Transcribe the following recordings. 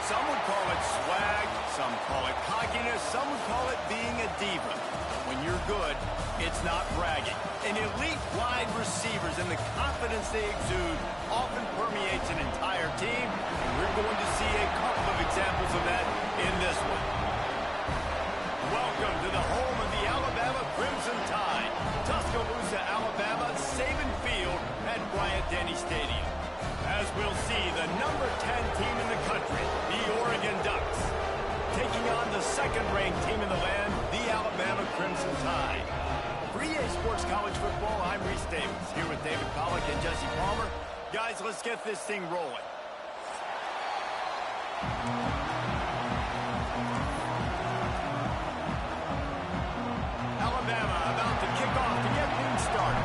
Some would call it swag, some call it cockiness, some would call it being a diva. When you're good, it's not bragging. And elite wide receivers and the confidence they exude often permeates an entire team, and we're going to see a couple of examples of that in this one. Welcome to the home of the Alabama Crimson Tide, Tuscaloosa, Alabama, Saban Field at Bryant-Denny Stadium. As we'll see, the number 10 team in the country, the Oregon Ducks, taking on the second-ranked team in the land, the Alabama Crimson Tide. For EA Sports College Football, I'm Reese Davis, here with David Pollack and Jesse Palmer. Guys, let's get this thing rolling. Alabama about to kick off to get things started.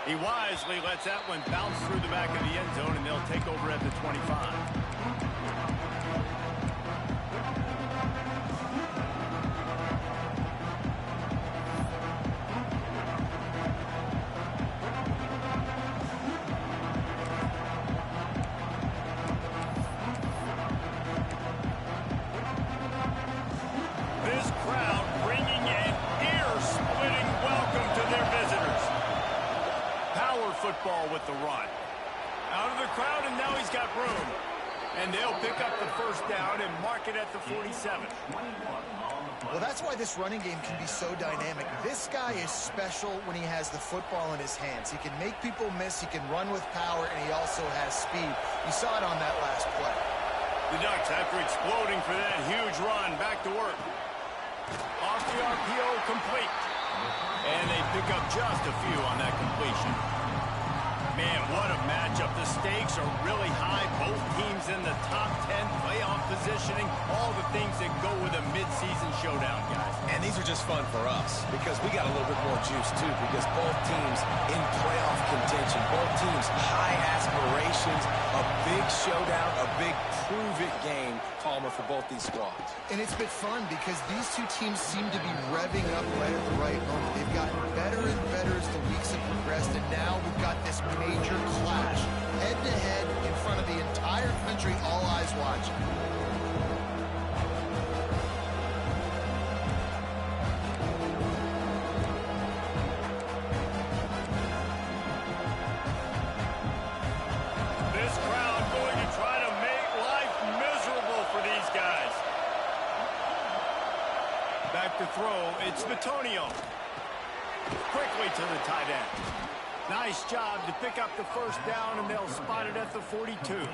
He wisely lets that one bounce through the back of the end zone, and they'll take over at the 25. This crowd bringing an ear-splitting welcome to their visitors. Power football with the run. Out of the crowd, and now he's got room. And they'll pick up the first down and mark it at the 47. Well, that's why this running game can be so dynamic. This guy is special when he has the football in his hands. He can make people miss, he can run with power, and he also has speed. You saw it on that last play. The Ducks, after exploding for that huge run, back to work. Off the RPO, complete. And they pick up just a few on that completion. Man, what a matchup. The stakes are really high. Both teams in the top 10, playoff positioning, all the things that go with a midseason showdown, guys. And these are just fun for us because we got a little bit more juice, too, because both teams in playoff contention, both teams high aspirations, a big showdown, a big prove-it game, Palmer, for both these squads. And it's been fun because these two teams seem to be revving up right at the right moment. They've gotten better and better as the weeks have progressed, and now we've got this major clash, head-to-head in front of the entire country, all eyes watching. This crowd going to try to make life miserable for these guys. Back to throw, it's Bitonio. Quickly to the tight end. Nice job to pick up the first down, and they'll spot it at the 42.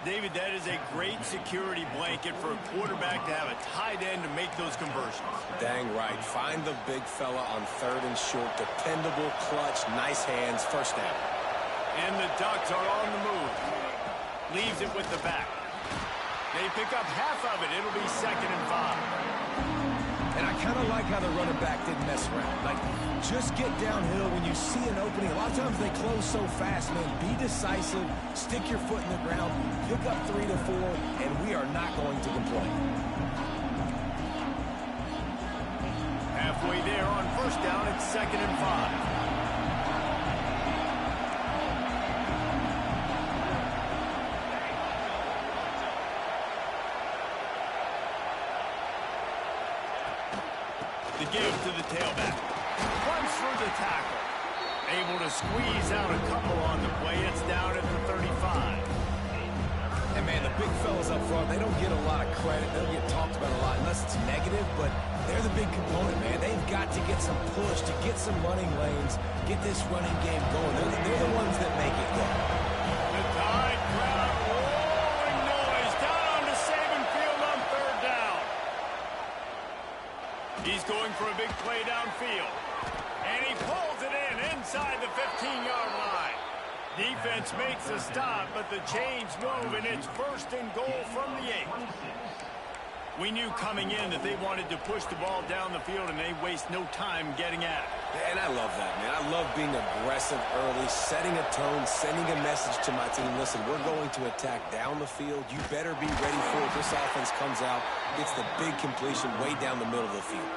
David, that is a great security blanket for a quarterback to have a tight end to make those conversions. Dang right. Find the big fella on third and short. Dependable, clutch, nice hands, first down. And the Ducks are on the move. Leaves it with the back. They pick up half of it. It'll be 2nd and 5. And I kind of like how the running back didn't mess around. Like, just get downhill when you see an opening. A lot of times they close so fast, man. Be decisive, stick your foot in the ground, pick up 3 to 4, and we are not going to complain. Halfway there on first down, it's 2nd and 5. The give to the tailback. Runs through the tackle. Able to squeeze out a couple on the play. It's down at the 35. And, man, the big fellas up front, they don't get a lot of credit. They don't get talked about a lot unless it's negative, but they're the big component, man. They've got to get some push, to get some running lanes, get this running game going. They're the ones that make it go. The Tide crowd rolling noise down onto Saban Field on third down. He's going for a big play downfield. And he pulls it in inside the 15-yard line. Defense makes a stop, but the chains move, and it's 1st and goal from the 8. We knew coming in that they wanted to push the ball down the field, and they waste no time getting at it. And I love that, man. I love being aggressive early, setting a tone, sending a message to my team. Listen, we're going to attack down the field. You better be ready for it. This offense comes out, gets the big completion way down the middle of the field.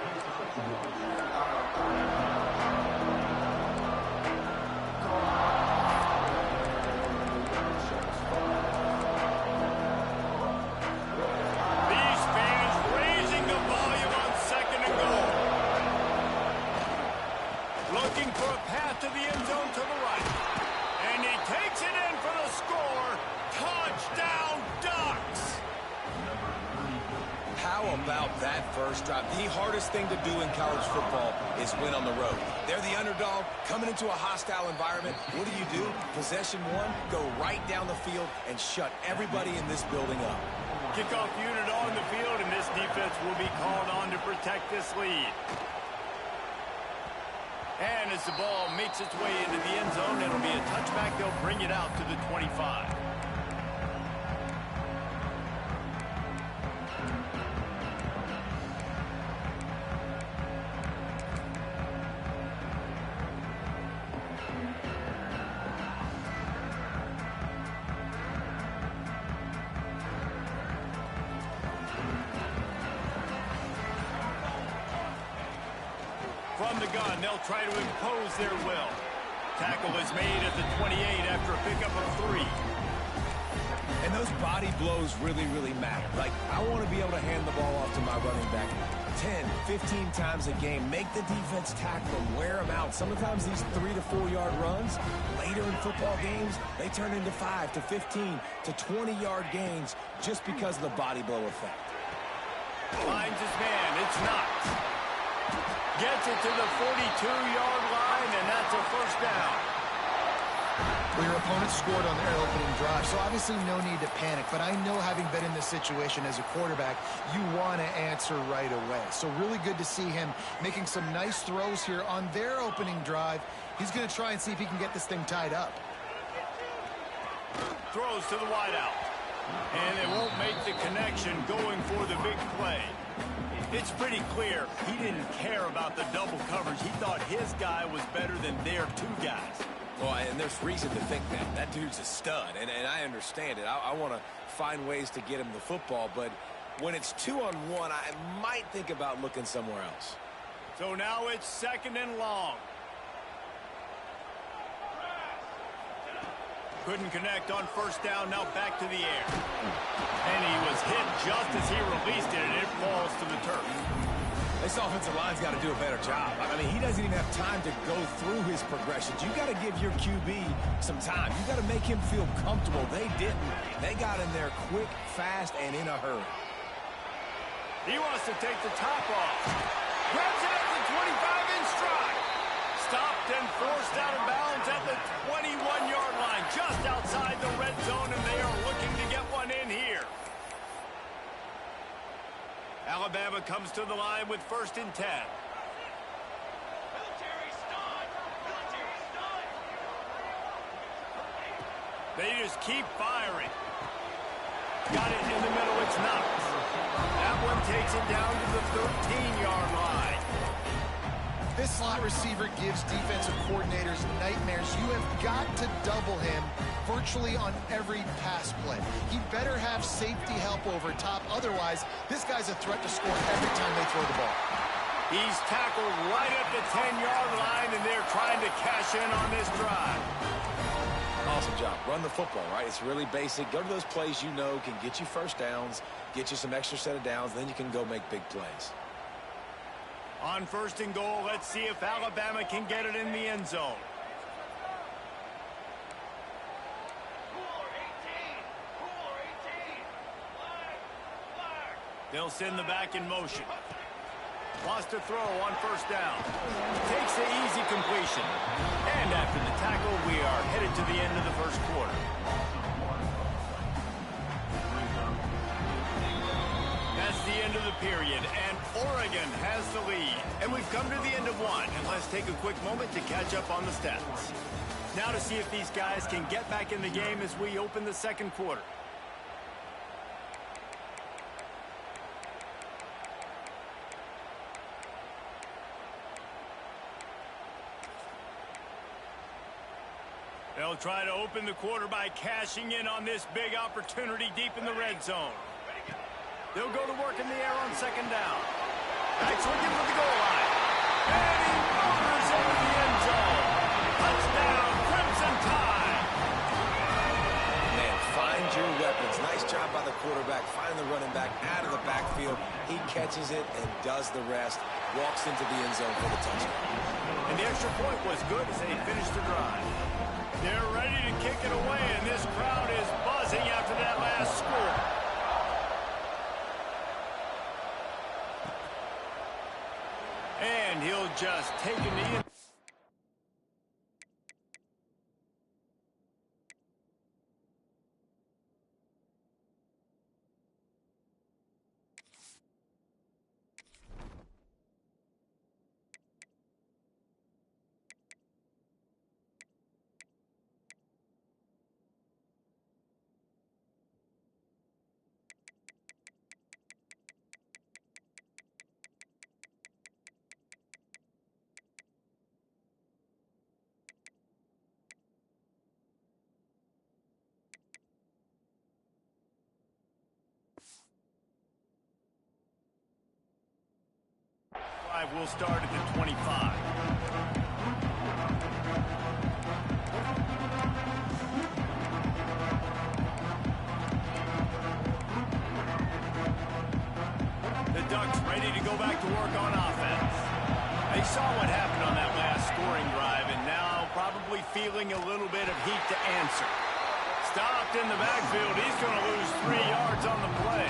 that first drive. The hardest thing to do in college football is win on the road. They're the underdog coming into a hostile environment. What do? Possession one, go right down the field and shut everybody in this building up. Kickoff unit on the field, and this defense will be called on to protect this lead. And as the ball makes its way into the end zone, it'll be a touchback. They'll bring it out to the 25. From the gun, they'll try to impose their will. Tackle is made at the 28 after a pickup of 3. And those body blows really, really matter. Like, I want to be able to hand the ball off to my running back 10, 15 times a game. Make the defense tackle them, wear them out. Sometimes these 3 to 4 yard runs, later in football games, they turn into 5 to 15 to 20-yard gains just because of the body blow effect. Finds his man. It's knocked. Gets it to the 42-yard line, and that's a first down. Well, your opponent scored on their opening drive, so obviously no need to panic. But I know, having been in this situation as a quarterback, you want to answer right away. So really good to see him making some nice throws here on their opening drive. He's going to try and see if he can get this thing tied up. Throws to the wideout. And they won't make the connection going for the big play. It's pretty clear he didn't care about the double coverage. He thought his guy was better than their 2 guys. Well, and there's reason to think that. That dude's a stud, and I understand it. I want to find ways to get him the football, but when it's 2-on-1, I might think about looking somewhere else. So now it's 2nd and long. Couldn't connect on first down, now back to the air. And he was hit just as he released it, and it falls to the turf. This offensive line's got to do a better job. I mean, he doesn't even have time to go through his progressions. You got to give your QB some time. You got to make him feel comfortable. They didn't. They got in there quick, fast, and in a hurry. He wants to take the top off. Grabs it at the 25 in stride. Stopped and forced out of bounds at the 21-yard line, just outside the red zone, and they are looking to get one in here. Alabama comes to the line with 1st and 10. They just keep firing. Got it in the middle, it's knocked. That one takes it down to the 13-yard line. This slot receiver gives defensive coordinators nightmares. You have got to double him virtually on every pass play. He better have safety help over top. Otherwise, this guy's a threat to score every time they throw the ball. He's tackled right at the 10-yard line, and they're trying to cash in on this drive. Awesome job. Run the football, right? It's really basic. Go to those plays you know can get you first downs, get you some extra set of downs, then you can go make big plays. On 1st and goal, let's see if Alabama can get it in the end zone. They'll send the back in motion. Wants to throw on first down. Takes the easy completion. And after the tackle, we are headed to the end of the first quarter. That's the end of the period, and Oregon has the lead. And we've come to the end of one, and let's take a quick moment to catch up on the stats. Now to see if these guys can get back in the game as we open the second quarter. They'll try to open the quarter by cashing in on this big opportunity deep in the red zone. They'll go to work in the air on 2nd down. That's looking for the goal line. And he motors into the end zone. Touchdown, Crimson Tide. Man, find your weapons. Nice job by the quarterback. Find the running back out of the backfield. He catches it and does the rest. Walks into the end zone for the touchdown. And the extra point was good as they finished the drive. They're ready to kick it away, and this crowd is buzzing after that last score. drive will start at the 25. The Ducks ready to go back to work on offense. They saw what happened on that last scoring drive, and now probably feeling a little bit of heat to answer. Stopped in the backfield. He's going to lose 3 yards on the play.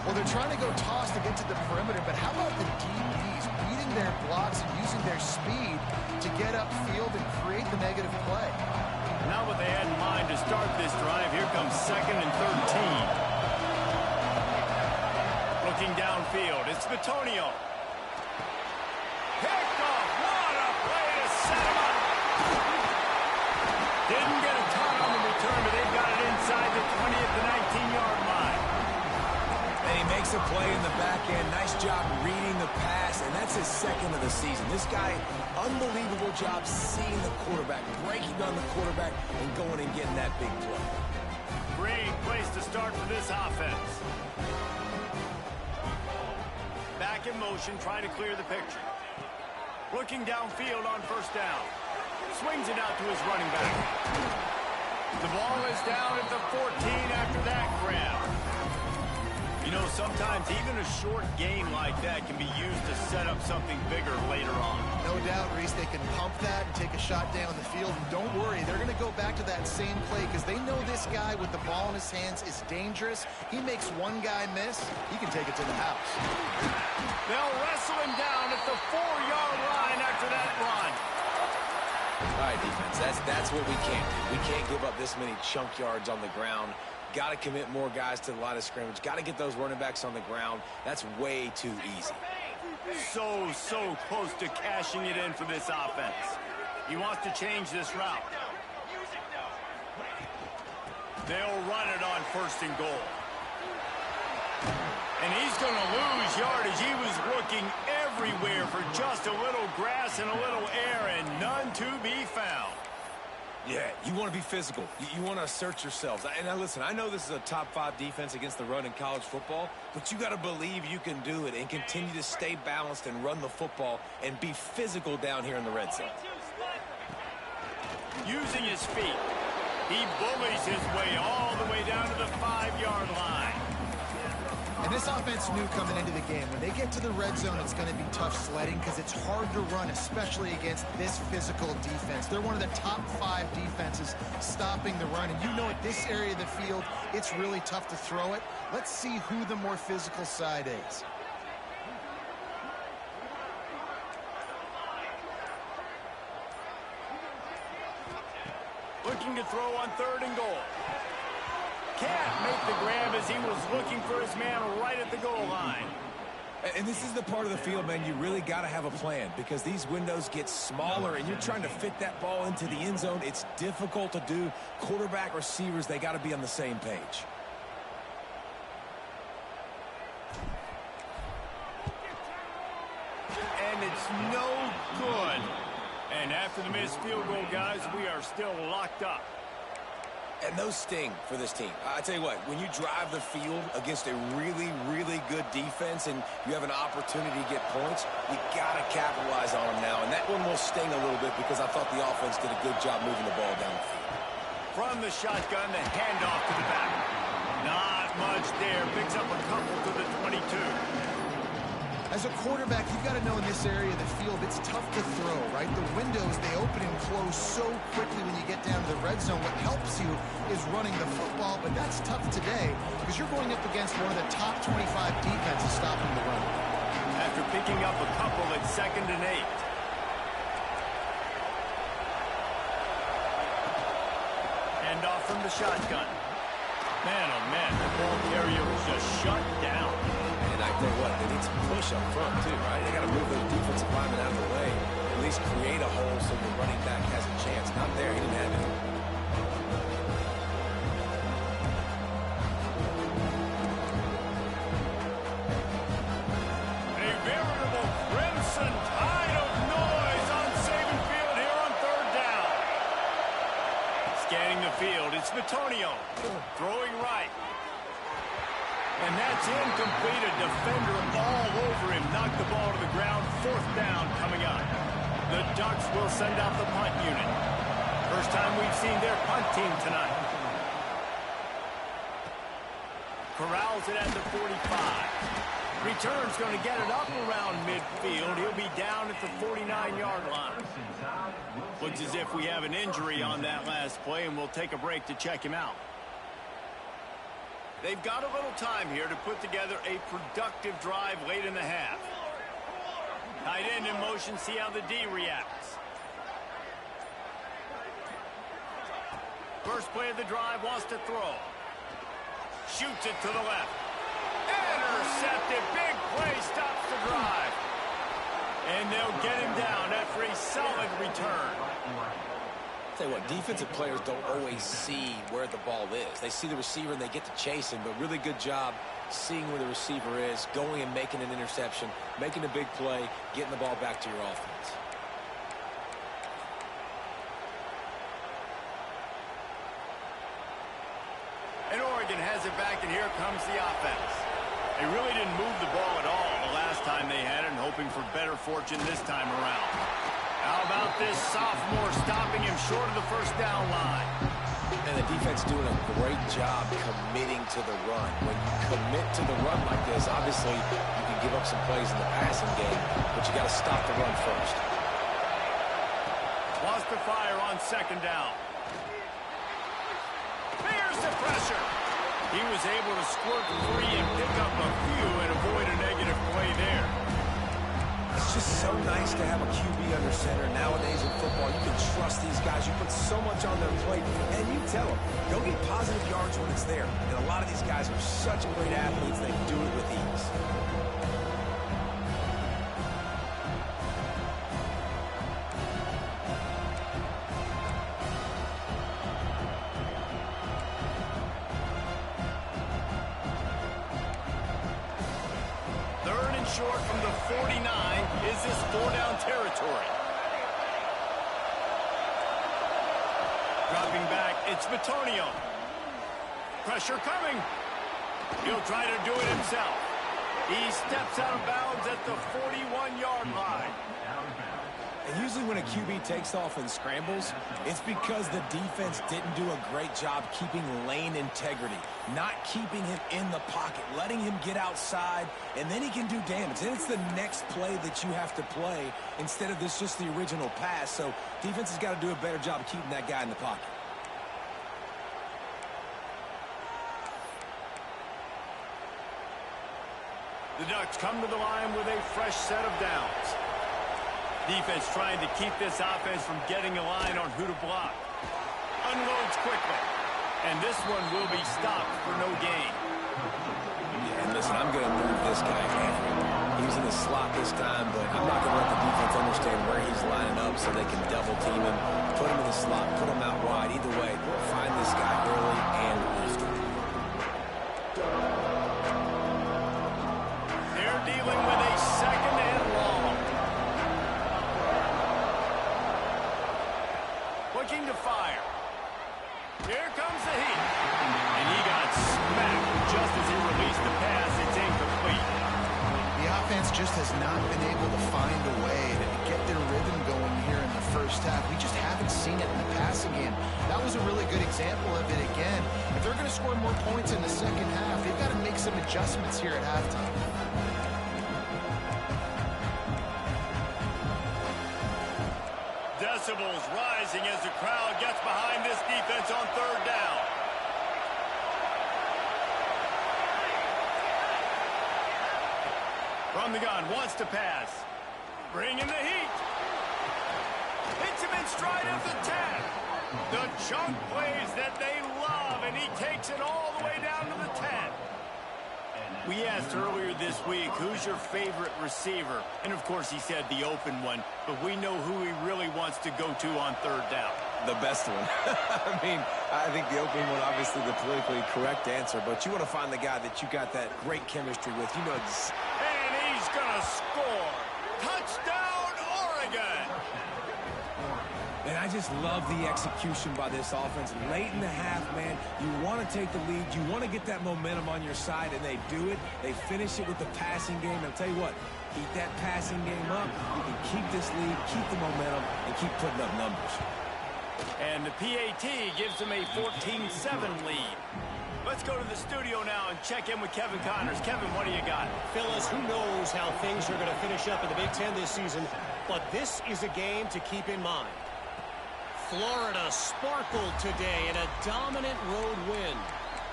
Well, they're trying to go toss to get to the perimeter, but how about the DBs beating their blocks and using their speed to get upfield and create the negative play? Not what they had in mind to start this drive. Here comes 2nd and 13. Looking downfield, it's Bitonio. Picked off. What a play to set him up. Didn't get a ton on the return, but they've got it inside the 20 at the 19-yard line. And he makes a play in the back end. Nice job reading the pass, and that's his 2nd of the season. This guy, unbelievable job seeing the quarterback, breaking on the quarterback, and going and getting that big play. Great place to start for this offense. Back in motion, trying to clear the picture. Looking downfield on 1st down. Swings it out to his running back. The ball is down at the 14 after that grab. You know, sometimes even a short gain like that can be used to set up something bigger later on. No doubt, Reese, they can pump that and take a shot down the field. And don't worry, they're going to go back to that same play because they know this guy with the ball in his hands is dangerous. He makes one guy miss, he can take it to the house. They'll wrestle him down at the 4-yard line after that run. All right, defense, that's what we can't do. We can't give up this many chunk yards on the ground. Got to commit more guys to the line of scrimmage. Got to get those running backs on the ground. That's way too easy. So close to cashing it in for this offense. He wants to change this route. They'll run it on 1st and goal. And he's going to lose yardage. He was looking everywhere for just a little grass and a little air, and none to be found. Yeah, you want to be physical. You want to assert yourselves. And now listen, I know this is a top 5 defense against the run in college football, but you got to believe you can do it and continue to stay balanced and run the football and be physical down here in the red zone. Using his feet, he bullies his way all the way down to the 5-yard line. And this offense knew coming into the game, when they get to the red zone, it's going to be tough sledding because it's hard to run, especially against this physical defense. They're one of the top 5 defenses stopping the run. And you know at this area of the field, it's really tough to throw it. Let's see who the more physical side is. Looking to throw on 3rd and goal. Can't make the grab as he was looking for his man right at the goal line. And this is the part of the field, man, you really got to have a plan because these windows get smaller and you're trying to fit that ball into the end zone. It's difficult to do. Quarterback, receivers, they got to be on the same page. And it's no good. And after the missed field goal, guys, we are still locked up. And those sting for this team. I tell you what, when you drive the field against a really, really good defense and you have an opportunity to get points, you got to capitalize on them now. And that one will sting a little bit because I thought the offense did a good job moving the ball down the field. From the shotgun, the handoff to the back. Not much there. Picks up a couple to the 22. As a quarterback, you've got to know in this area of the field, it's tough to throw, right? The windows, they open and close so quickly when you get down to the red zone. What helps you is running the football, but that's tough today because you're going up against one of the top 25 defenses stopping the run. After picking up a couple at 2nd and 8. Handoff from the shotgun. Man, oh man, the ball carrier was just shut down. And I tell you what, they need some push up front too, right? They got to move those defensive linemen out of the way. At least create a hole so the running back has a chance. Not there, he didn't have it. A veritable crimson tide of noise on Saban Field here on 3rd down. Scanning the field, it's Bitonio throwing right. And that's incomplete. A defender all over him. Knocked the ball to the ground. 4th down coming up. The Ducks will send out the punt unit. First time we've seen their punt team tonight. Corrals it at the 45. Return's going to get it up around midfield. He'll be down at the 49-yard line. Looks as if we have an injury on that last play, and we'll take a break to check him out. They've got a little time here to put together a productive drive late in the half. Tight end in motion, see how the D reacts. First play of the drive, wants to throw. Shoots it to the left. Intercepted. Big play, stops the drive. And they'll get him down after a solid return. Tell you what, defensive players don't always see where the ball is. They see the receiver and they get to chase him, but really good job seeing where the receiver is, going and making an interception, making a big play, getting the ball back to your offense. And Oregon has it back, and here comes the offense. They really didn't move the ball at all the last time they had it, and hoping for better fortune this time around. How about this sophomore stopping him short of the first down line? And the defense doing a great job committing to the run. When you commit to the run like this, obviously you can give up some plays in the passing game, but you got to stop the run first. Wants to fire on 2nd down. Fears the pressure. He was able to squirt free and pick up a few and avoid a negative play there. It's just so nice to have a QB under center. Nowadays in football, you can trust these guys. You put so much on their plate, and you tell them, go get positive yards when it's there. And a lot of these guys are such great athletes, they do it with ease. Short from the 49. Is this 4-down territory? Dropping back, it's Bitonio. Pressure coming. He'll try to do it himself. He steps out of bounds at the 41-yard line. And usually when a QB takes off and scrambles, it's because the defense didn't do a great job keeping lane integrity, not keeping him in the pocket, letting him get outside, and then he can do damage. Then it's the next play that you have to play instead of this just the original pass. So defense has got to do a better job of keeping that guy in the pocket. The Ducks come to the line with a fresh set of downs. Defense trying to keep this offense from getting a line on who to block. Unloads quickly. And this one will be stopped for no gain. Yeah, and listen, I'm going to move this guy everywhere. He was in the slot this time, but I'm not going to let the defense understand where he's lining up so they can double team him, put him in the slot, put him out wide. Either way, find this guy early and often. They're dealing with a 2nd and long. Looking to fire. Here comes the heat. And he got smacked just as he released the pass. It's incomplete. The offense just has not been able to find a way to get their rhythm going here in the first half. We just haven't seen it in the passing game. That was a really good example of it again. If they're going to score more points in the second half, they've got to make some adjustments here at halftime. Decibels rising as the crowd gets behind this defense on 3rd down. From the gun, wants to pass. Bring in the heat. Hits him in stride at the 10. The chunk plays that they love, and he takes it all the way down to the 10. We asked earlier this week, who's your favorite receiver? And, of course, he said the open one. But we know who he really wants to go to on 3rd down. The best one. I mean, I think the opening one, obviously the politically correct answer, but you want to find the guy that you got that great chemistry with. You know, and he's going to score. Touchdown, Oregon. And I just love the execution by this offense. Late in the half, man, you want to to take the lead. You want to get that momentum on your side, and they do it. They finish it with the passing game. I'll tell you what, keep that passing game up. You can keep this lead, keep the momentum, and keep putting up numbers. And the PAT gives them a 14-7 lead. Let's go to the studio now and check in with Kevin Connors. Kevin, what do you got? Fellas, who knows how things are going to finish up in the Big Ten this season, but this is a game to keep in mind. Florida sparkled today in a dominant road win.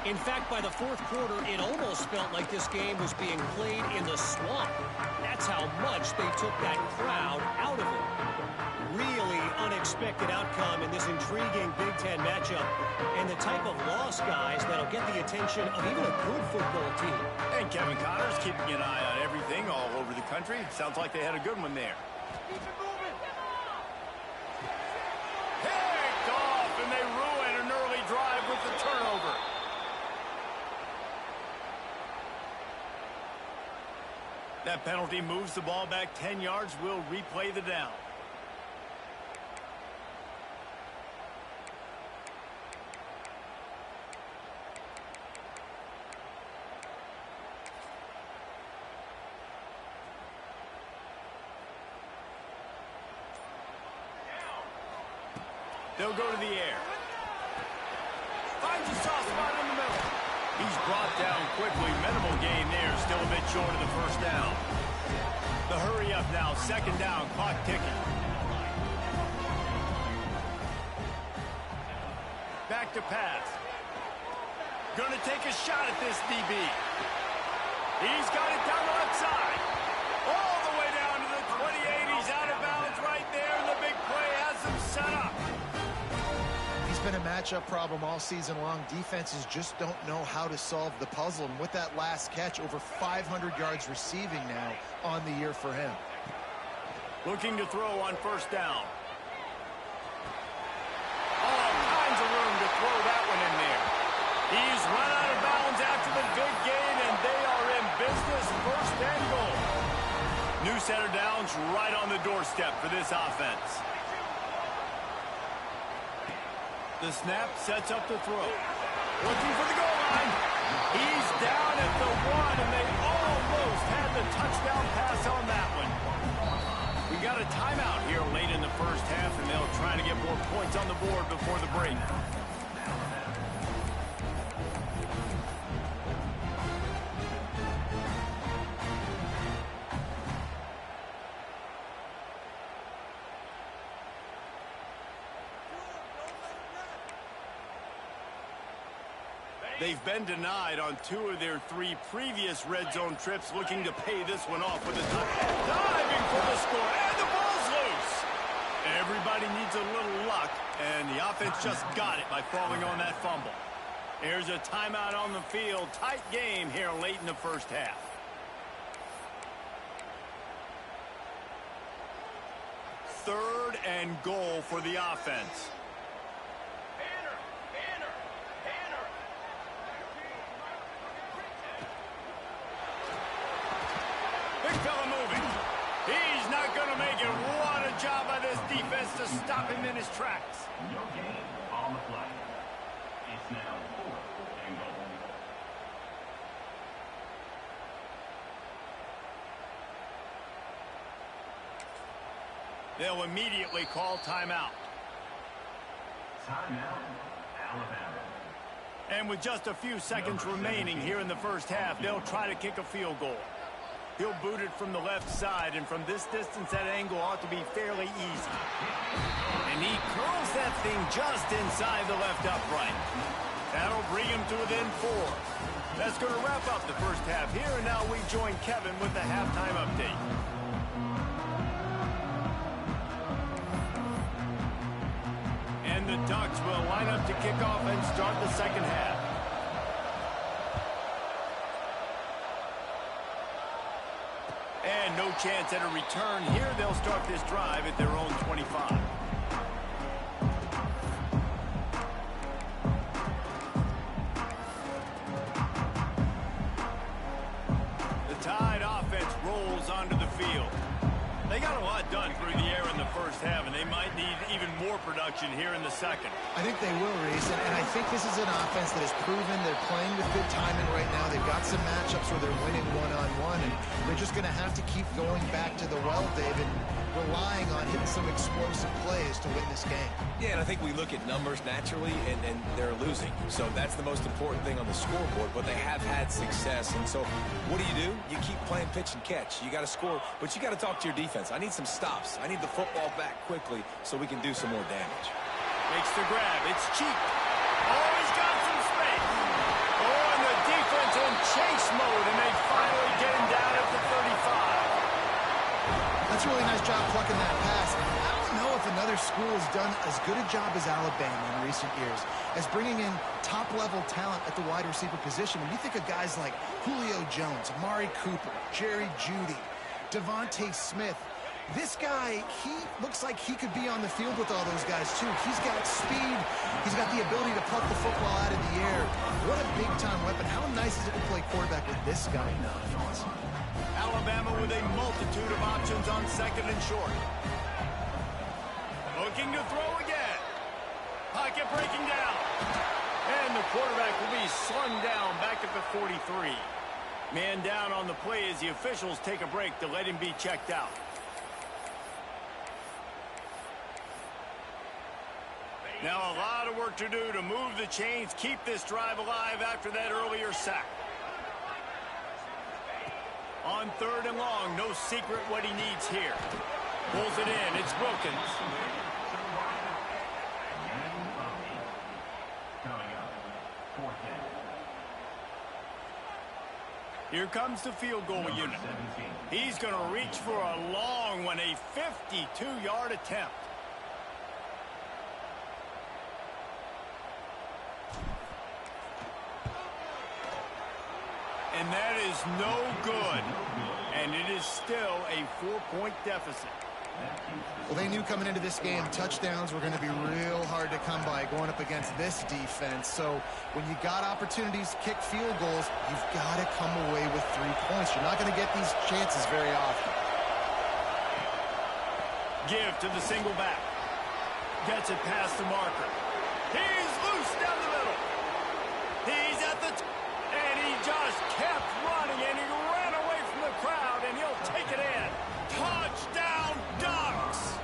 In fact, by the fourth quarter, it almost felt like this game was being played in the swamp. That's how much they took that crowd out of it. Really unexpected outcome in this intriguing Big Ten matchup, and the type of loss, guys, that'll get the attention of even a good football team. And Kevin Connors keeping an eye on everything all over the country. Sounds like they had a good one there. Picked off, and they ruin an early drive with the turnover. That penalty moves the ball back 10 yards. We'll replay the down. They'll go to the air. Finds a soft spot in the middle. He's brought down quickly. Minimal gain there. Still a bit short of the first down. The hurry up now. Second down. Clock ticking. Back to pass. Gonna take a shot at this DB. He's got it down the left side. All the way down to the 28. He's out of bounds right there. And the big play has him set up. Been a matchup problem all season long. Defenses just don't know how to solve the puzzle, and with that last catch, over 500 yards receiving now on the year for him. Looking to throw on first down. All kinds of room to throw that one in there. He's run out of bounds after the big gain, and they are in business. First and goal. New set of downs right on the doorstep for this offense. The snap sets up the throw. Looking for the goal line. He's down at the 1, and they almost had the touchdown pass on that one. We got a timeout here late in the first half, and they'll try to get more points on the board before the break. They've been denied on 2 of their 3 previous red zone trips, looking to pay this one off with a diving for the score, and the ball's loose. Everybody needs a little luck, and the offense just got it by falling on that fumble. Here's a timeout on the field. Tight game here late in the first half. Third and goal for the offense. Big fella moving. He's not going to make it. What a job by this defense to stop him in his tracks. No gain on the flag. It's now 4th and goal. They'll immediately call timeout. Timeout, Alabama. And with just a few seconds remaining here in the first half, they'll try to kick a field goal. He'll boot it from the left side, and from this distance, that angle ought to be fairly easy. And he curls that thing just inside the left upright. That'll bring him to within 4. That's going to wrap up the first half here, and now we join Kevin with the halftime update. And the Ducks will line up to kick off and start the second half. And no chance at a return here. They'll start this drive at their own 25. The Tide offense rolls onto the field. They got a lot done through the air in the first half, and they might need even more production here in the second. I think they will, Reese, and I think this is an offense that has proven they're playing with good timing right now. They've got some matchups where they're winning one-on-one, and they're just going to have to keep going back to the well, David, relying on hitting some explosive plays to win this game. Yeah, and I think we look at numbers naturally, and they're losing. So that's the most important thing on the scoreboard, but they have had success. And so what do? You keep playing pitch and catch. You got to score, but you got to talk to your defense. I need some stops. I need the football back quickly so we can do some more damage. Makes the grab. It's cheap. Oh, he's got some space. Oh, and the defense in chase mode, and they finally get him down at the 35. That's a really nice job plucking that pass. I don't know if another school has done as good a job as Alabama in recent years as bringing in top-level talent at the wide receiver position. When you think of guys like Julio Jones, Amari Cooper, Jerry Jeudy, Devontae Smith, this guy, he looks like he could be on the field with all those guys, too. He's got speed. He's got the ability to pluck the football out of the air. What a big-time weapon. How nice is it to play quarterback with this guy in the offense? Alabama with a multitude of options on second and short. Looking to throw again. Pocket breaking down. And the quarterback will be slung down back at the 43. Man down on the play as the officials take a break to let him be checked out. Now a lot of work to do to move the chains, keep this drive alive after that earlier sack. On third and long, no secret what he needs here. Pulls it in, it's Wilkins. Here comes the field goal unit. He's going to reach for a long one, a 52-yard attempt. And that is no good. And it is still a 4-point deficit. Well, they knew coming into this game touchdowns were going to be real hard to come by going up against this defense. So when you got opportunities to kick field goals, you've got to come away with 3 points. You're not going to get these chances very often. Give to the single back. Gets it past the marker. He's loose down the middle. He's at the and he just kept running, and he ran away from the crowd, and he'll take it in. Touchdown, Ducks!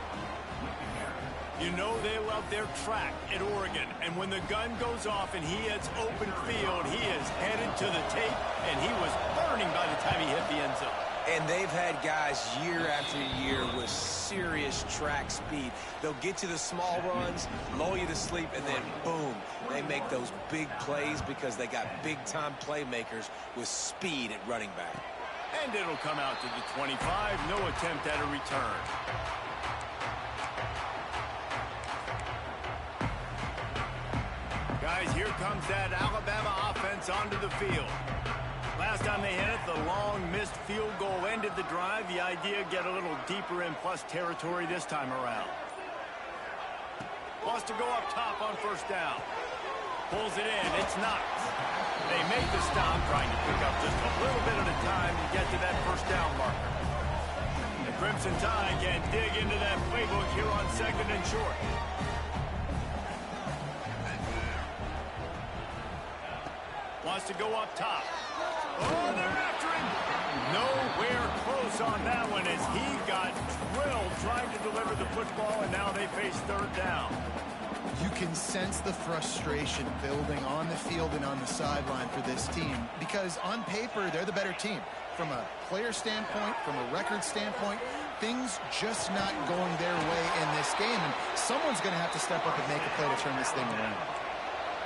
You know they love their track at Oregon, and when the gun goes off and he hits open field, he is headed to the tape, and he was burning by the time he hit the end zone. And they've had guys year after year with serious track speed. They'll get to the small runs, lull you to sleep, and then boom, they make those big plays because they got big-time playmakers with speed at running back. And it'll come out to the 25, no attempt at a return. Guys, here comes that Alabama offense onto the field. Last time they hit it, the long missed field goal ended the drive. The idea, get a little deeper in plus territory this time around. Wants to go up top on first down. Pulls it in. It's knocked. They make the stop, trying to pick up just a little bit at a time to get to that first down marker. The Crimson Tide can dig into that playbook here on second and short. Wants to go up top. Oh, they're after him. Nowhere close on that one as he got drilled trying to deliver the football, and now they face third down. You can sense the frustration building on the field and on the sideline for this team because on paper, they're the better team. From a player standpoint, from a record standpoint, things just not going their way in this game, and someone's going to have to step up and make a play to turn this thing around.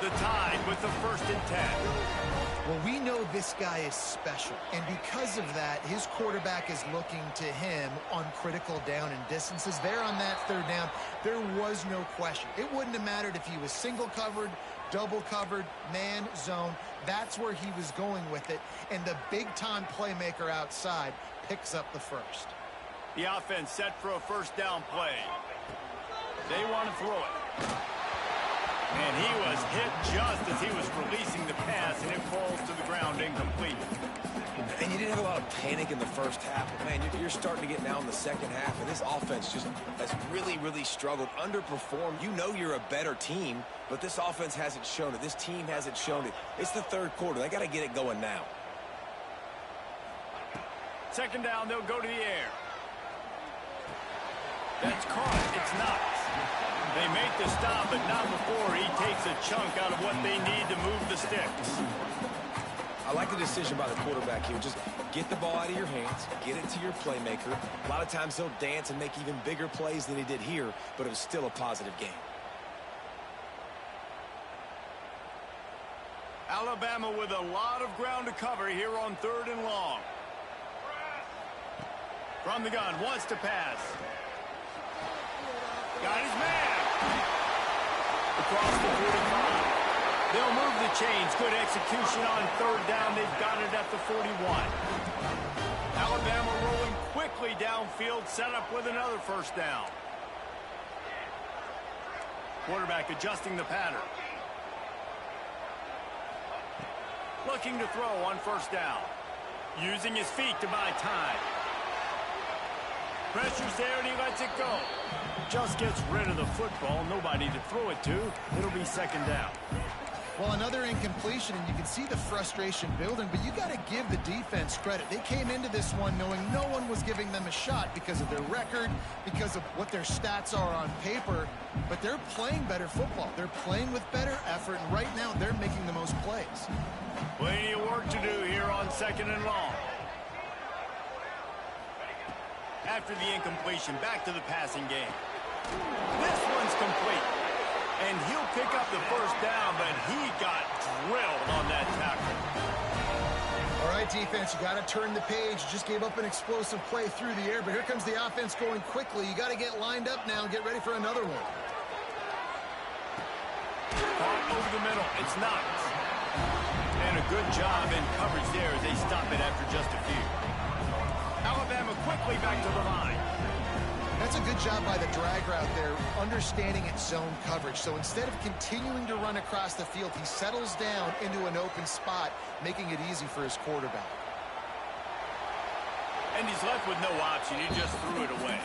The Tide with the 1st and 10. Well, we know this guy is special, and because of that, his quarterback is looking to him on critical down and distances. There on that third down, there was no question. It wouldn't have mattered if he was single covered, double covered, man, zone. That's where he was going with it, and the big-time playmaker outside picks up the first. The offense set for a first down play. They want to throw it. And he was hit just as he was releasing the pass, and it falls to the ground incomplete. And you didn't have a lot of panic in the first half. But, man, you're starting to get now in the second half, and this offense just has really, really struggled, underperformed. You know you're a better team, but this offense hasn't shown it. This team hasn't shown it. It's the third quarter. They got to get it going now. Second down, they'll go to the air. That's caught. It's not. They make the stop, but not before he takes a chunk out of what they need to move the sticks. I like the decision by the quarterback here. Just get the ball out of your hands, get it to your playmaker. A lot of times he'll dance and make even bigger plays than he did here, but it was still a positive game. Alabama with a lot of ground to cover here on 3rd and long. From the gun, wants to pass. Got his man. Across the 45. They'll move the chains. Good execution on 3rd down. They've got it at the 41. Alabama rolling quickly downfield, set up with another first down. Quarterback adjusting the pattern. Looking to throw on 1st down. Using his feet to buy time. Pressure's there and he lets it go. Just gets rid of the football. Nobody to throw it to. It'll be 2nd down. Well, another incompletion, and you can see the frustration building, but you got to give the defense credit. They came into this one knowing no one was giving them a shot because of their record, because of what their stats are on paper, but they're playing better football. They're playing with better effort, and right now they're making the most plays. Plenty of work to do here on 2nd and long. After the incompletion, back to the passing game. This one's complete. And he'll pick up the 1st down, but he got drilled on that tackle. All right, defense, you got to turn the page. You just gave up an explosive play through the air, but here comes the offense going quickly. You got to get lined up now and get ready for another one. Caught over the middle. It's not. And a good job in coverage there as they stop it after just a few. Alabama quickly back to the line. That's a good job by the drag route there, understanding its zone coverage. So instead of continuing to run across the field, he settles down into an open spot, making it easy for his quarterback. And he's left with no option. He just threw it away.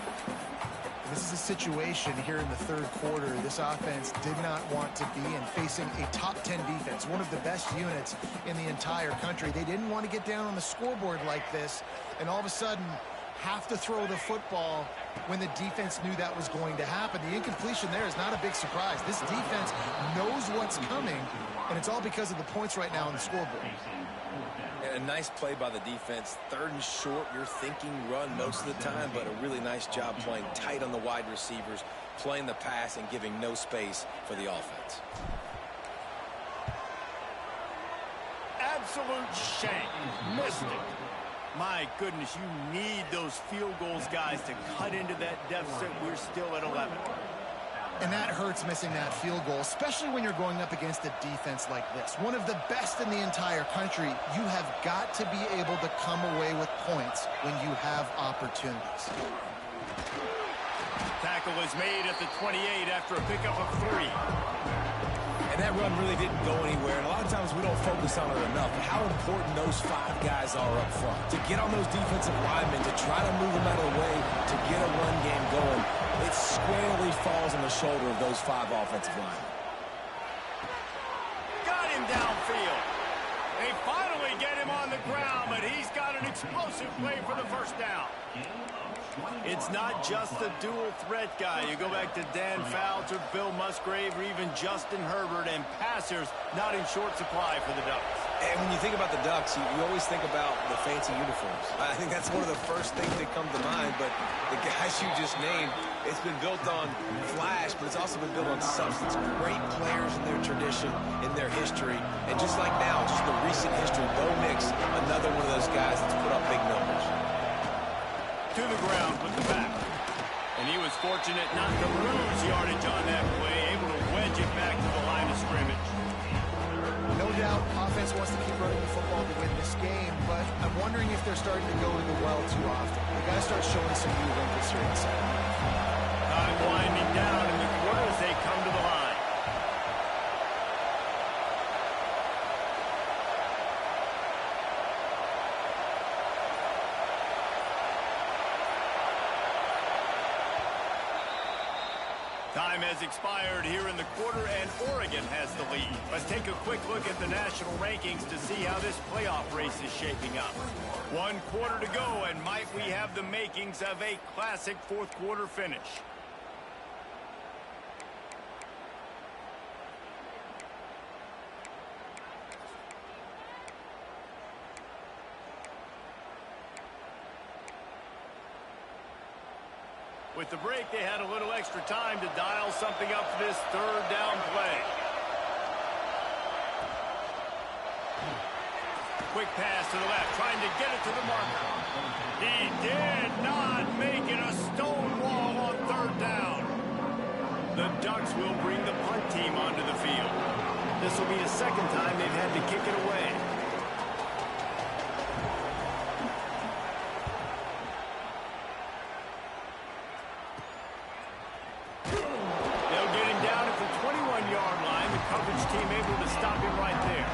This is a situation here in the 3rd quarter this offense did not want to be in, facing a top 10 defense, one of the best units in the entire country. They didn't want to get down on the scoreboard like this, and all of a sudden have to throw the football when the defense knew that was going to happen. The incompletion there is not a big surprise. This defense knows what's coming, and it's all because of the points right now on the scoreboard. And a nice play by the defense. 3rd and short, you're thinking run most of the time, but a really nice job playing tight on the wide receivers, playing the pass and giving no space for the offense. Absolute shame. Missed it. My goodness, you need those field goals, guys, to cut into that deficit. We're still at 11. And that hurts, missing that field goal, especially when you're going up against a defense like this. One of the best in the entire country. You have got to be able to come away with points when you have opportunities. Tackle is made at the 28 after a pickup of 3. And that run really didn't go anywhere. And a lot of times we don't focus on it enough. How important those 5 guys are up front. To get on those defensive linemen, to try to move them out of the way, to get a run game going. It squarely falls on the shoulder of those 5 offensive linemen. Got him downfield. They finally get him on the ground, but he's got an explosive play for the 1st down. It's not just a dual threat guy. You go back to Dan Fouts or Bill Musgrave or even Justin Herbert, and passers not in short supply for the Ducks. And when you think about the Ducks, you always think about the fancy uniforms. I think that's one of the first things that come to mind, but the guys you just named, it's been built on flash, but it's also been built on substance. Great players in their tradition, in their history, and just like now, just the recent history, Bo Nix, another one of those guys that's put up big numbers. To the ground with the back. And he was fortunate not to lose yardage on that play, able to wedge it back to the line of scrimmage. No doubt, offense wants to keep running the football to win this game, but I'm wondering if they're starting to go to the well too often. They got to start showing some new wrinkles here in the second half. Time winding down in the quarter as they come to the line. Time has expired here in the quarter, and Oregon has the lead. Let's take a quick look at the national rankings to see how this playoff race is shaping up. 1 quarter to go, and might we have the makings of a classic fourth quarter finish. With the break, they had a little extra time to dial something up for this third down play. Quick pass to the left, trying to get it to the marker. He did not make it a stone wall on third down. The Ducks will bring the punt team onto the field. This will be the second time they've had to kick it away. Coverage team able to stop him right there.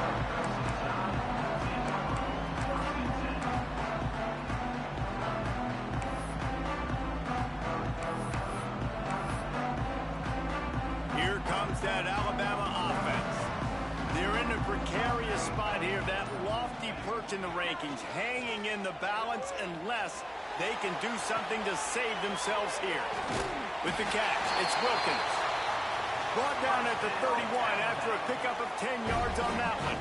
Here comes that Alabama offense. They're in a precarious spot here. That lofty perch in the rankings, hanging in the balance unless they can do something to save themselves here. With the catch, it's Wilkins. Brought down at the 31 after a pickup of 10 yards on that one.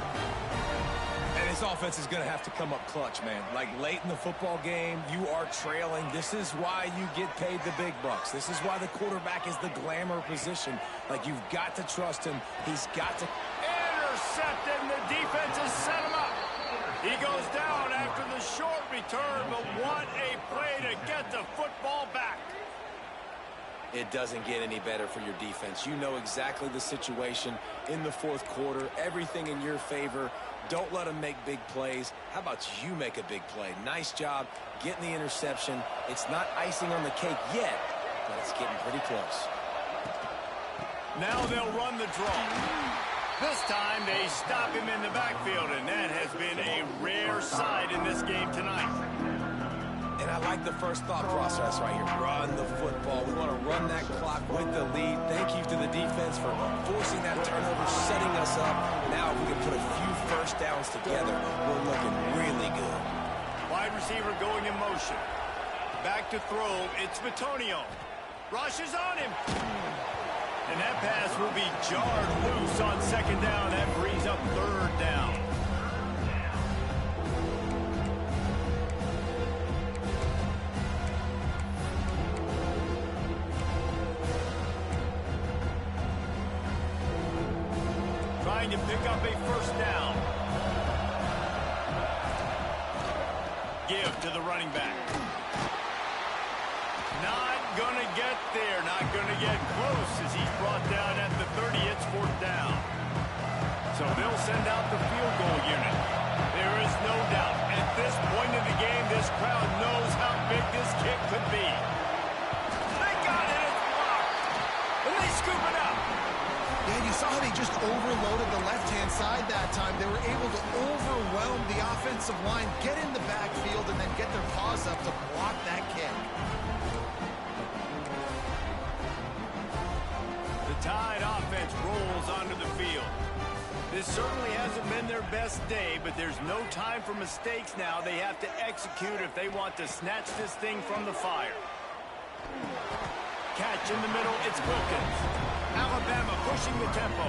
And this offense is going to have to come up clutch, man. Like late in the football game, you are trailing. This is why you get paid the big bucks. This is why the quarterback is the glamour position. Like, you've got to trust him. He's got to... Intercepted, and the defense has set him up. He goes down after the short return, but what a play to get the football back. It doesn't get any better for your defense. You know exactly the situation in the fourth quarter. Everything in your favor. Don't let them make big plays. How about you make a big play? Nice job getting the interception. It's not icing on the cake yet, but it's getting pretty close. Now they'll run the draw. This time they stop him in the backfield, and that has been a rare sight in this game tonight. And I like the first thought process right here. Run the football. We want to run that clock with the lead. Thank you to the defense for forcing that turnover, setting us up. Now if we can put a few first downs together, we're looking really good. Wide receiver going in motion. Back to throw. It's Bitonio. Rushes on him. And that pass will be jarred loose on second down. That brings up third down. Trying to pick up a first down. Give to the running back. Not going to get there. Not going to get close as he's brought down at the 30. It's fourth down. So they'll send out the field goal unit. There is no doubt. At this point in the game, this crowd knows how big this kick could be. They got it. It's blocked. And they scoop it up. And you saw how they just overloaded the left-hand side that time. They were able to overwhelm the offensive line, get in the backfield, and then get their paws up to block that kick. The Tide offense rolls onto the field. This certainly hasn't been their best day, but there's no time for mistakes now. They have to execute if they want to snatch this thing from the fire. Catch in the middle, it's Wilkins. Alabama pushing the tempo.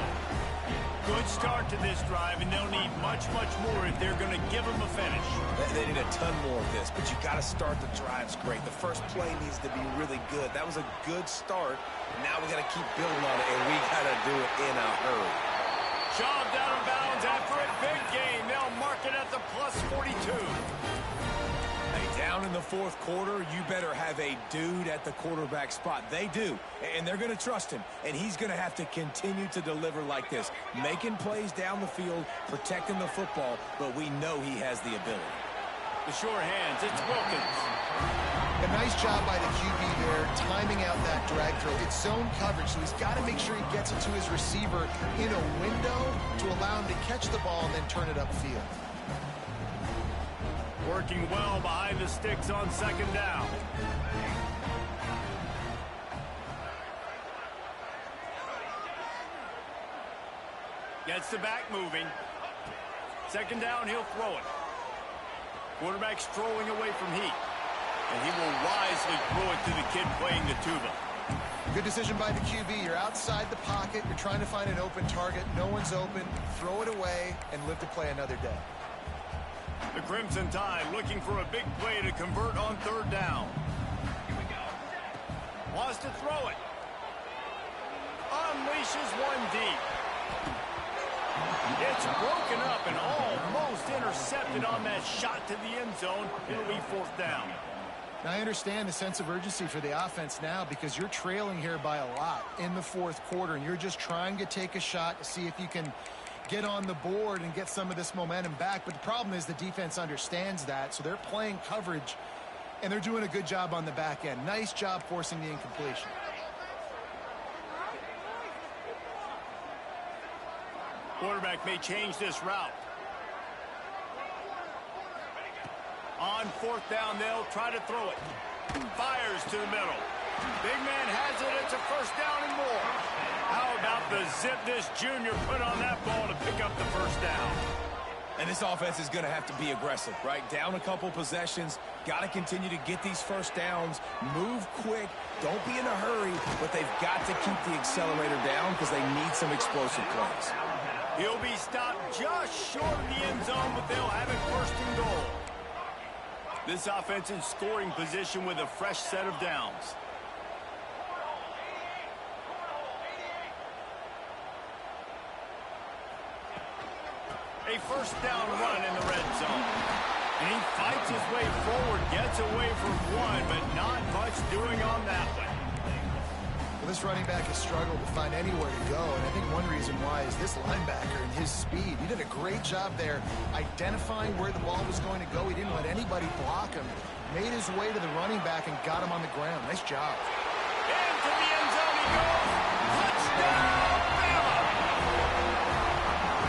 Good start to this drive, and they'll need much, much more if they're going to give them a finish. They need a ton more of this, but you got to start the drives great. The first play needs to be really good. That was a good start. Now we got to keep building on it, and we got to do it in a hurry. Shoved out of bounds after a big gain. They'll mark it at the plus 42. Down in the fourth quarter, you better have a dude at the quarterback spot. They do, and they're going to trust him, and he's going to have to continue to deliver like this, making plays down the field, protecting the football, but we know he has the ability. The sure hands, it's Wilkins. A nice job by the QB there, timing out that drag throw. It's zone coverage, so he's got to make sure he gets it to his receiver in a window to allow him to catch the ball and then turn it upfield. Working well behind the sticks on second down. Gets the back moving. Second down, he'll throw it. Quarterback strolling away from heat. And he will wisely throw it to the kid playing the tuba. Good decision by the QB. You're outside the pocket. You're trying to find an open target. No one's open. Throw it away and live to play another day. The Crimson Tide looking for a big play to convert on third down. Wants to throw it. Unleashes one deep. It's broken up and almost intercepted on that shot to the end zone. It'll be fourth down. Now, I understand the sense of urgency for the offense now because you're trailing here by a lot in the fourth quarter, and you're just trying to take a shot to see if you can get on the board and get some of this momentum back. But the problem is the defense understands that, so they're playing coverage, and they're doing a good job on the back end. Nice job forcing the incompletion. Quarterback may change this route. On fourth down, they'll try to throw it. Fires to the middle. Big man has it. It's a first down and more. How about the zip this junior put on that ball to pick up the first down? And this offense is going to have to be aggressive, right? Down a couple possessions. Got to continue to get these first downs. Move quick. Don't be in a hurry. But they've got to keep the accelerator down because they need some explosive plays. He'll be stopped just short of the end zone, but they'll have it first and goal. This offense in scoring position with a fresh set of downs. A first down run in the red zone. And he fights his way forward, gets away from one, but not much doing on that one. Well, this running back has struggled to find anywhere to go, and I think one reason why is this linebacker and his speed. He did a great job there identifying where the ball was going to go. He didn't let anybody block him. Made his way to the running back and got him on the ground. Nice job. Into the end zone he goes. Touchdown, Bama!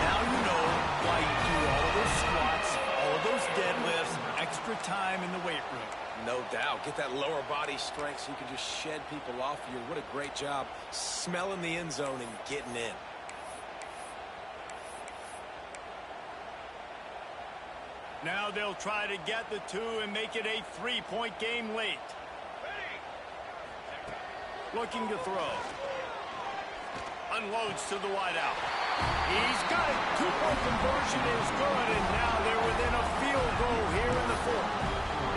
Now you know why you do all of those squats, all of those deadlifts, extra time in the weight room. No doubt. Get that lower body strength so you can just shed people off you. What a great job smelling the end zone and getting in. Now they'll try to get the two and make it a three-point game late. Looking to throw. Unloads to the wideout. He's got it. Two-point conversion is good, and now they're within a field goal here in the fourth.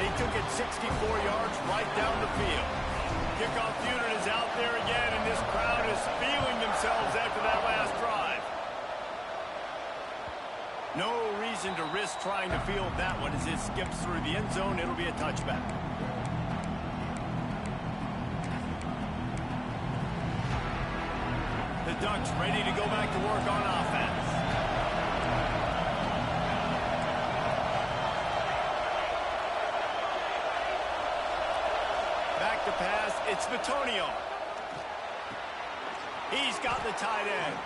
They took it 64 yards right down the field. Kickoff unit is out there again, and this crowd is feeling themselves after that last drive. No reason to risk trying to field that one as it skips through the end zone. It'll be a touchback. The Ducks ready to go back to work on offense. Back to pass. It's Bitonio. He's got the tight end.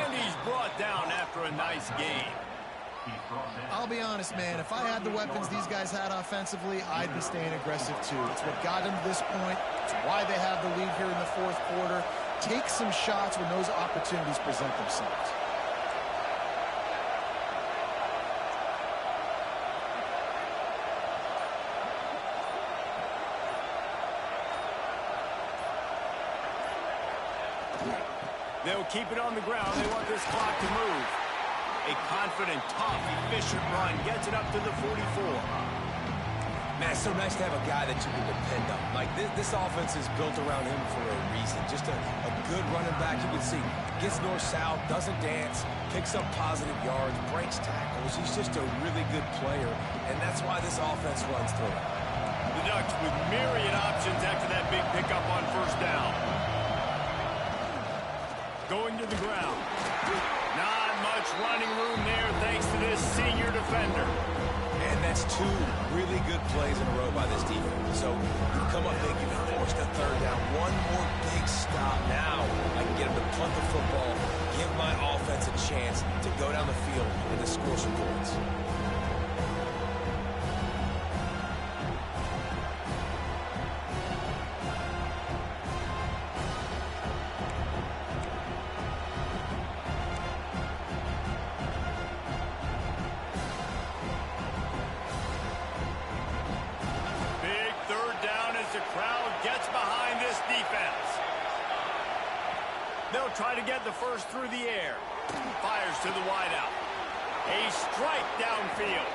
And he's brought down after a nice game. I'll be honest, man. If I had the weapons these guys had offensively, I'd be staying aggressive too. It's what got them to this point. It's why they have the lead here in the fourth quarter. Take some shots when those opportunities present themselves. They'll keep it on the ground. They want this clock to move. A confident, tough, efficient run gets it up to the 44. Man, it's so nice to have a guy that you can depend on. Like, this offense is built around him for a reason. Just a good running back. You can see, gets north-south, doesn't dance, picks up positive yards, breaks tackles. He's just a really good player, and that's why this offense runs through it. The Ducks with myriad options after that big pickup on first down. Going to the ground. Not much running room there thanks to this senior defender. And that's two really good plays in a row by this defense. So you come up big, you force the third down. One more big stop. Now I can get him to punt the football, give my offense a chance to go down the field and to score some points. try to get the first through the air. Fires to the wideout. A strike downfield.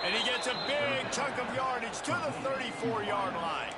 And he gets a big chunk of yardage to the 34-yard line.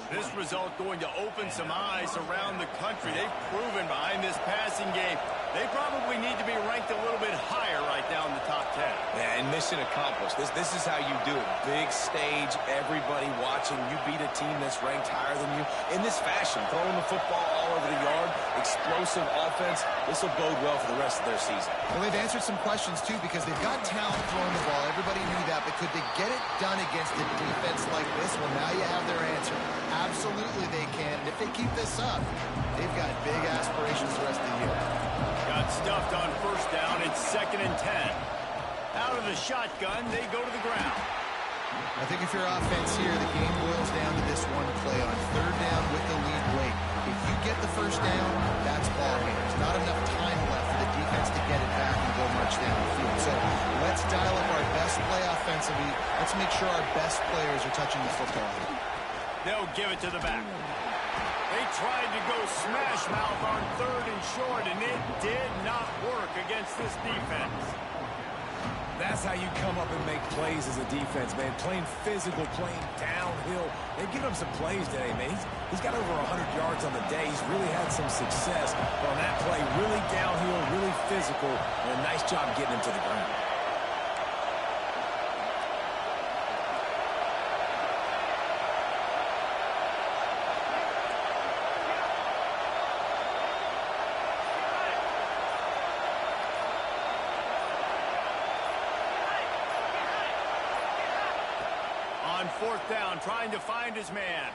This result going to open some eyes around the country. They've proven behind this passing game they probably need to be ranked a little bit higher right now in the top 10. Yeah, and mission accomplished. This is how you do it. Big stage, everybody watching. You beat a team that's ranked higher than you in this fashion. Throwing the football all over the yard, explosive offense. This will bode well for the rest of their season. Well, they've answered some questions, too, because they've got talent throwing the ball. Everybody knew that, but could they get it done against a defense like this? Well, now you have their answer. Absolutely they can, and if they keep this up, they've got big aspirations the rest of the year. Got stuffed on first down. It's 2nd and 10. Out of the shotgun, they go to the ground. I think if you're offense here, the game boils down to this one play on 3rd down with the lead late. If you get the first down, that's ball game. There's not enough time left for the defense to get it back and go much down the field. So let's dial up our best play offensively. Let's make sure our best players are touching the football here. They'll give it to the back. They tried to go smash mouth on 3rd and short, and it did not work against this defense. That's how you come up and make plays as a defense, man. Playing physical, playing downhill. They've given him some plays today, man. He's got over 100 yards on the day. He's really had some success. But on that play, really downhill, really physical, and a nice job getting him to the ground. On 4th down, trying to find his man.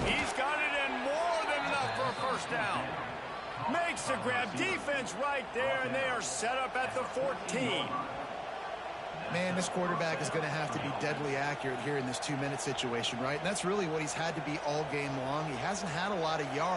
He's got it and more than enough for a first down. Makes the grab. Defense right there, and they are set up at the 14. Man, this quarterback is going to have to be deadly accurate here in this 2-minute situation, right? And that's really what he's had to be all game long. He hasn't had a lot of yards.